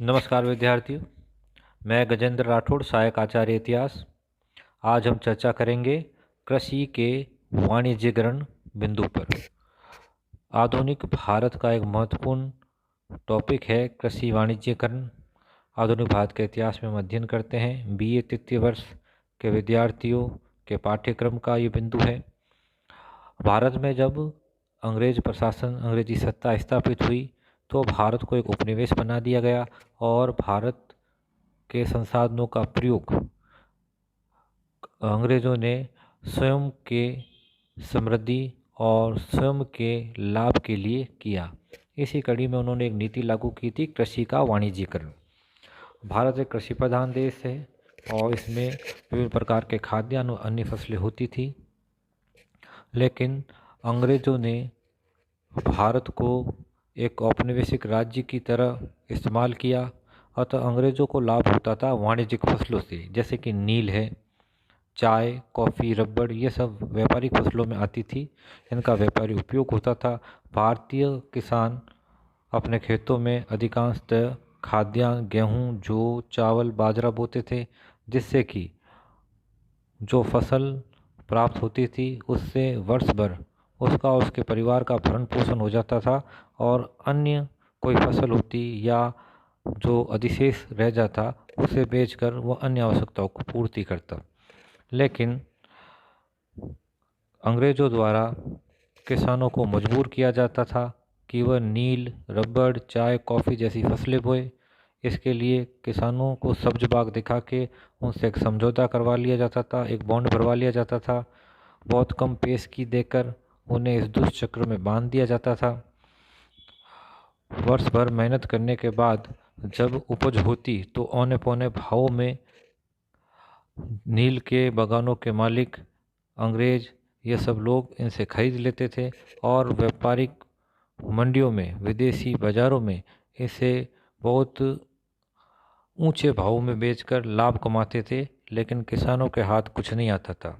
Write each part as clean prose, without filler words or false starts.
नमस्कार विद्यार्थियों, मैं गजेंद्र राठौड़, सहायक आचार्य इतिहास। आज हम चर्चा करेंगे कृषि के वाणिज्यीकरण बिंदु पर। आधुनिक भारत का एक महत्वपूर्ण टॉपिक है कृषि वाणिज्यीकरण। आधुनिक भारत के इतिहास में हम अध्ययन करते हैं। बीए तृतीय वर्ष के विद्यार्थियों के पाठ्यक्रम का ये बिंदु है। भारत में जब अंग्रेज प्रशासन, अंग्रेजी सत्ता स्थापित हुई तो भारत को एक उपनिवेश बना दिया गया और भारत के संसाधनों का प्रयोग अंग्रेज़ों ने स्वयं के समृद्धि और स्वयं के लाभ के लिए किया। इसी कड़ी में उन्होंने एक नीति लागू की थी, कृषि का वाणिज्यीकरण। भारत एक कृषि प्रधान देश है और इसमें विभिन्न प्रकार के खाद्यान्न और अन्य फसलें होती थी, लेकिन अंग्रेज़ों ने भारत को एक औपनिवेशिक राज्य की तरह इस्तेमाल किया। अतः अंग्रेज़ों को लाभ होता था वाणिज्यिक फसलों से, जैसे कि नील है, चाय, कॉफ़ी, रबड़, ये सब व्यापारिक फसलों में आती थी। इनका व्यापारी उपयोग होता था। भारतीय किसान अपने खेतों में अधिकांशतः खाद्यान्न, गेहूँ, जौ, चावल, बाजरा बोते थे, जिससे कि जो फसल प्राप्त होती थी उससे वर्ष भर उसका और उसके परिवार का भरण पोषण हो जाता था और अन्य कोई फसल होती या जो अधिशेष रह जाता उसे बेचकर वह अन्य आवश्यकताओं को पूर्ति करता। लेकिन अंग्रेज़ों द्वारा किसानों को मजबूर किया जाता था कि वह नील, रबड़, चाय, कॉफ़ी जैसी फसलें बोए। इसके लिए किसानों को सब्ज बाग दिखा के उनसे एक समझौता करवा लिया जाता था, एक बॉन्ड भरवा लिया जाता था। बहुत कम पेशगी देकर उन्हें इस दुष्चक्र में बांध दिया जाता था। वर्ष भर मेहनत करने के बाद जब उपज होती तो औने पौने भावों में नील के बागानों के मालिक, अंग्रेज, ये सब लोग इनसे खरीद लेते थे और व्यापारिक मंडियों में, विदेशी बाज़ारों में इसे बहुत ऊंचे भावों में बेचकर लाभ कमाते थे। लेकिन किसानों के हाथ कुछ नहीं आता था।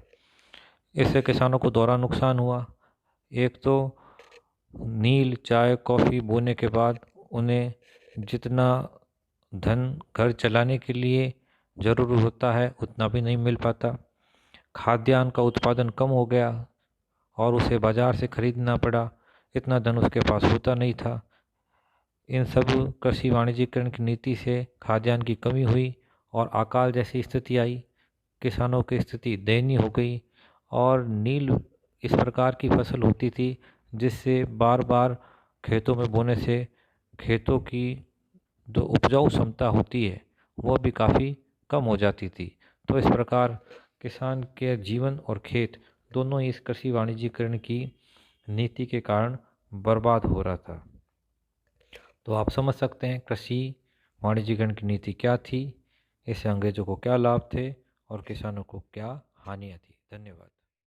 इससे किसानों को दोहरा नुकसान हुआ। एक तो नील, चाय, कॉफ़ी बोने के बाद उन्हें जितना धन घर चलाने के लिए ज़रूरी होता है उतना भी नहीं मिल पाता। खाद्यान्न का उत्पादन कम हो गया और उसे बाज़ार से खरीदना पड़ा। इतना धन उसके पास होता नहीं था। इन सब कृषि वाणिज्यीकरण की नीति से खाद्यान्न की कमी हुई और अकाल जैसी स्थिति आई। किसानों की स्थिति दयनीय हो गई और नील इस प्रकार की फसल होती थी जिससे बार बार खेतों में बोने से खेतों की जो उपजाऊ क्षमता होती है वह भी काफ़ी कम हो जाती थी। तो इस प्रकार किसान के जीवन और खेत दोनों ही इस कृषि वाणिज्यीकरण की नीति के कारण बर्बाद हो रहा था। तो आप समझ सकते हैं कृषि वाणिज्यीकरण की नीति क्या थी, इससे अंग्रेज़ों को क्या लाभ थे और किसानों को क्या हानियाँ थी। धन्यवाद।